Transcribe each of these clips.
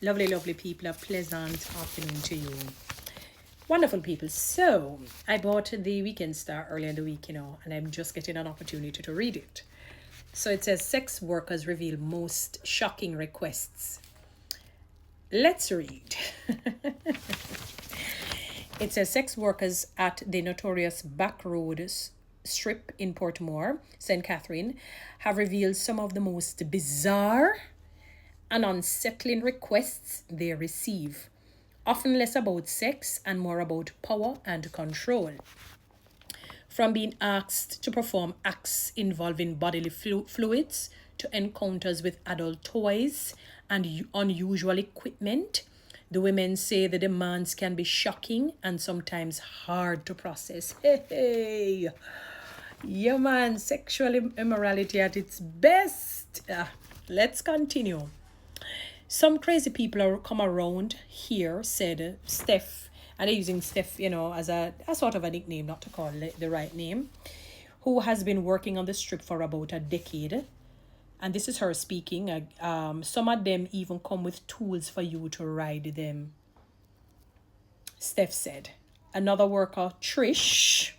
Lovely, lovely people. A pleasant afternoon to you. Wonderful people. So, I bought the Weekend Star earlier in the week, and I'm just getting an opportunity to read it. So, it says sex workers reveal most shocking requests. Let's read. It says sex workers at the notorious Backroads Strip in Portmore, St. Catherine, have revealed some of the most bizarre and unsettling requests they receive, often less about sex and more about power and control. From being asked to perform acts involving bodily fluids to encounters with adult toys and unusual equipment, the women say the demands can be shocking and sometimes hard to process. Hey. Yeah, man, sexual immorality at its best. Let's continue. Some crazy people are come around here, said Steph, and they're using Steph, as a sort of a nickname, not to call it the right name, who has been working on the strip for about a decade. And this is her speaking. Some of them even come with tools for you to ride them. Steph said. Another worker, Trish,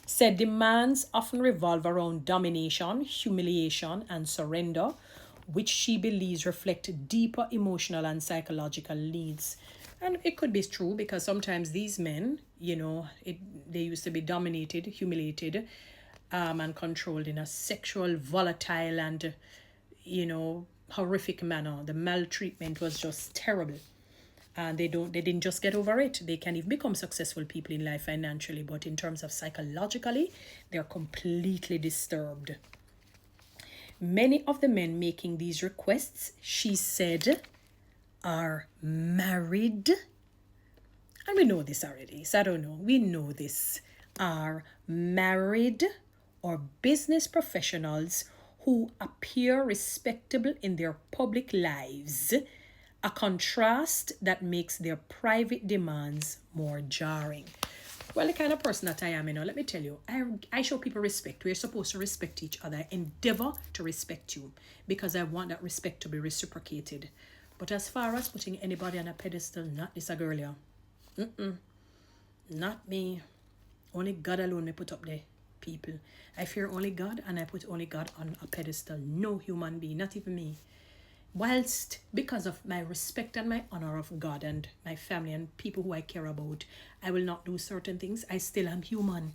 said demands often revolve around domination, humiliation, and surrender, which she believes reflect deeper emotional and psychological needs. And it could be true because sometimes these men, they used to be dominated, humiliated, and controlled in a sexual, volatile, and, horrific manner. The maltreatment was just terrible. And they didn't just get over it. They can even become successful people in life financially, but in terms of psychologically, they're completely disturbed. Many of the men making these requests, she said, are married. And we know this already, so I don't know. We know this. Are married or business professionals who appear respectable in their public lives, a contrast that makes their private demands more jarring. Well, the kind of person that I am, let me tell you, I show people respect. We're supposed to respect each other. I endeavor to respect you because I want that respect to be reciprocated. But as far as putting anybody on a pedestal, not this a girl here. Not me. Only God alone may put up there, people. I fear only God and I put only God on a pedestal. No human being, not even me. Whilst, because of my respect and my honor of God and my family and people who I care about, I will not do certain things. I still am human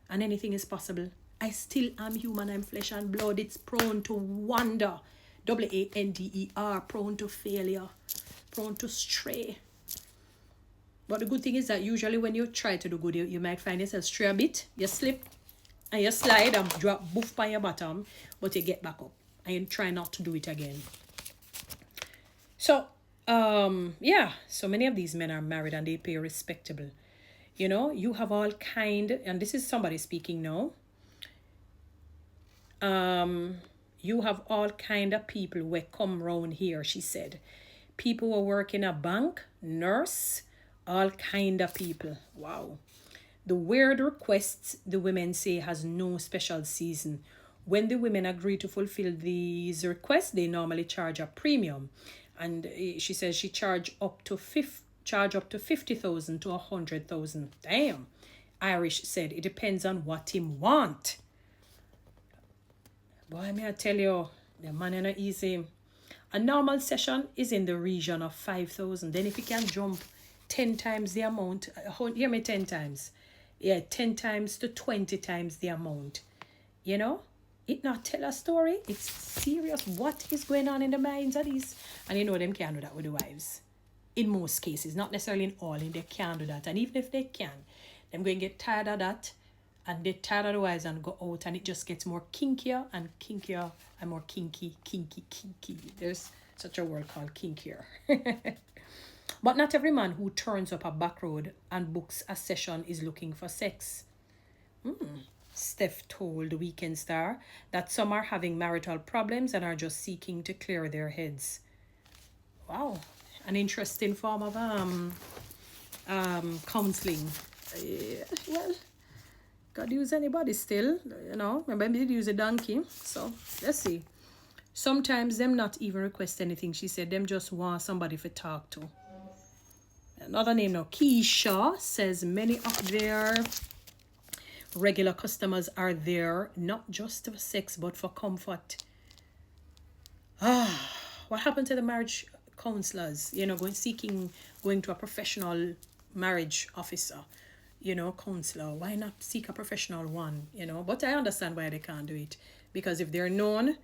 and anything is possible. I still am human. I'm flesh and blood. It's prone to wander. WANDER, prone to failure, prone to stray. But the good thing is that usually when you try to do good, you might find yourself stray a bit. You slip and you slide and drop boof by your bottom, but you get back up and you try not to do it again. So, so many of these men are married and they pay respectable. You have all kind, and this is somebody speaking now. You have all kind of people who come round here, she said. People who work in a bank, nurse, all kind of people. Wow. The weird requests, the women say, has no special season. When the women agree to fulfill these requests, they normally charge a premium. And she says she charge up to 50,000 to 100,000. Damn. Irish said it depends on what him want. Boy, may I tell you, the man is not easy. A normal session is in the region of 5,000. Then if you can jump 10 times the amount, hear me 10 times. Yeah, 10 times to 20 times the amount. It not tell a story. It's serious. What is going on in the minds of these? And them can't do that with the wives. In most cases, not necessarily in all, and they can't do that. And even if they can, them going to get tired of that, and they tired of the wives and go out, and it just gets more kinkier and more kinky. There's such a word called kinkier. But not every man who turns up a back road and books a session is looking for sex. Steph told the Weekend Star that some are having marital problems and are just seeking to clear their heads. Wow, an interesting form of counseling. Well, God use anybody still, remember he use a donkey. So let's see. Sometimes them not even request anything. She said them just want somebody to talk to. Another name now, Keisha, says many of their regular customers are there not just for sex but for comfort. What happened to the marriage counselors? Going to a professional marriage officer, counselor. Why not seek a professional one? But I understand why they can't do it, because if they're known,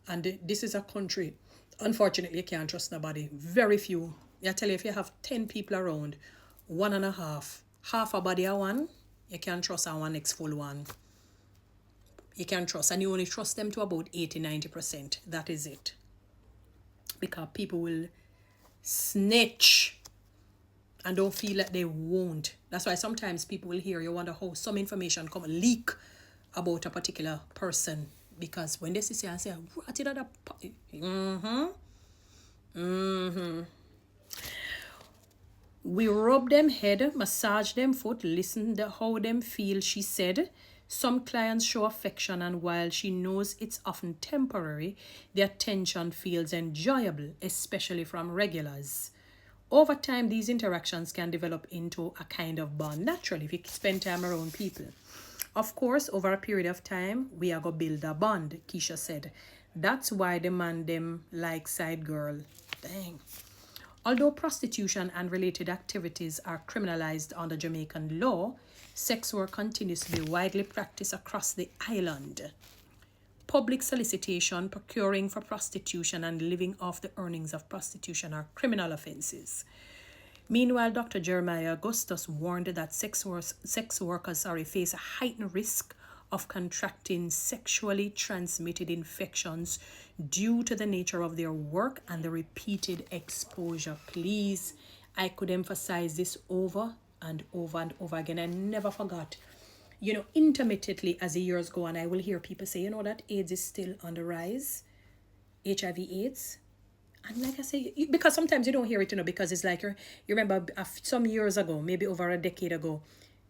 and this is a country, unfortunately, you can't trust nobody. Very few. I tell you, if you have 10 people around, one and a half a body a one, you can't trust a one next full one. You can't trust, and you only trust them to about 80-90%. That is it. Because people will snitch and don't feel like they won't. That's why sometimes people will hear, you wonder how some information come leak about a particular person. Because when they see and say, what did that? We rub them head, massage them foot, listen to how them feel, she said. Some clients show affection, and while she knows it's often temporary, the attention feels enjoyable, especially from regulars. Over time, these interactions can develop into a kind of bond, naturally, if you spend time around people. Of course, over a period of time, we are going to build a bond, Keisha said. That's why the man them like side girl. Dang. Although prostitution and related activities are criminalized under Jamaican law, sex work continues to be widely practiced across the island. Public solicitation, procuring for prostitution, and living off the earnings of prostitution are criminal offenses. Meanwhile, Dr. Jeremiah Augustus warned that sex workers face a heightened risk of contracting sexually transmitted infections due to the nature of their work and the repeated exposure. Please, I could emphasize this over and over and over again. I never forgot. Intermittently as the years go on, I will hear people say, that AIDS is still on the rise. HIV/AIDS. And like I say, because sometimes you don't hear it, because it's like, you remember some years ago, maybe over a decade ago,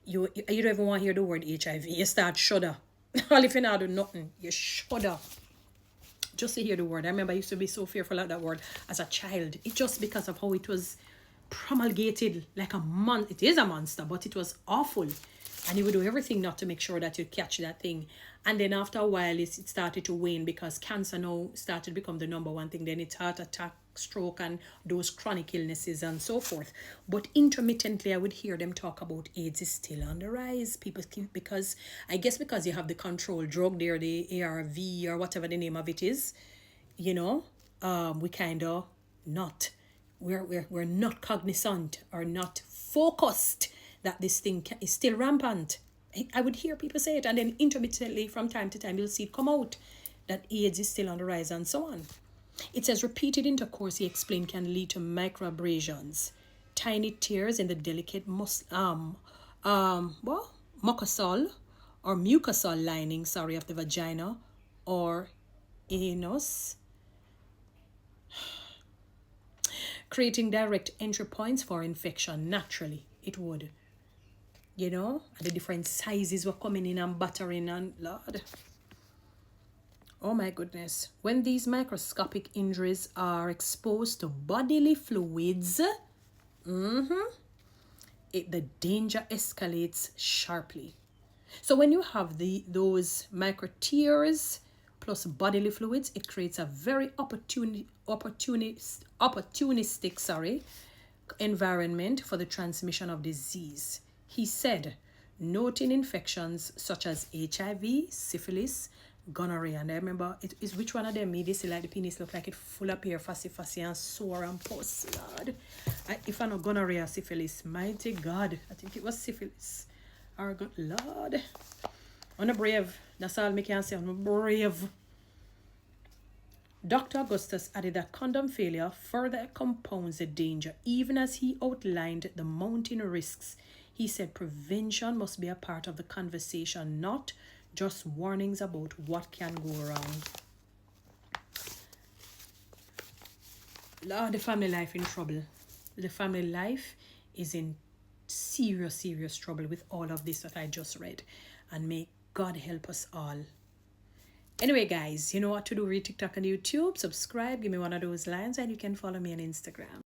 you don't even want to hear the word HIV. You start shudder. All if you not do nothing, you shudder. Just to hear the word. I remember I used to be so fearful of that word as a child. It's just because of how it was promulgated like a monster. It is a monster, but it was awful. And you would do everything not to make sure that you catch that thing. And then after a while, it started to wane because cancer now started to become the number one thing. Then it's heart attack, stroke, and those chronic illnesses and so forth. But intermittently, I would hear them talk about AIDS is still on the rise. People keep, because you have the control drug there, the ARV or whatever the name of it is, we kind of not. We're not cognizant or not focused that this thing is still rampant. I would hear people say it, and then intermittently from time to time you'll see it come out that AIDS is still on the rise and so on. It says repeated intercourse, he explained, can lead to microabrasions, tiny tears in the delicate mucosal or mucosal lining, of the vagina or anus, creating direct entry points for infection. Naturally, it would. And the different sizes were coming in and battering, and Lord. Oh my goodness. When these microscopic injuries are exposed to bodily fluids, the danger escalates sharply. So when you have those micro tears plus bodily fluids, it creates a very opportunistic environment for the transmission of disease. He said, noting infections such as HIV, syphilis, gonorrhea. And I remember, it is which one of them made this, like the penis look like it full of hair, fussy and sore and pus, Lord. If I know gonorrhea, syphilis, mighty God, I think it was syphilis. Or good Lord. I'm brave. That's all I can say. I'm brave. Dr. Augustus added that condom failure further compounds the danger, even as he outlined the mounting risks. He said prevention must be a part of the conversation, not just warnings about what can go wrong. Lord, the family life in trouble. The family life is in serious trouble with all of this that I just read. And may God help us all. Anyway, guys, you know what to do. Read TikTok and YouTube. Subscribe. Give me one of those lines, and you can follow me on Instagram.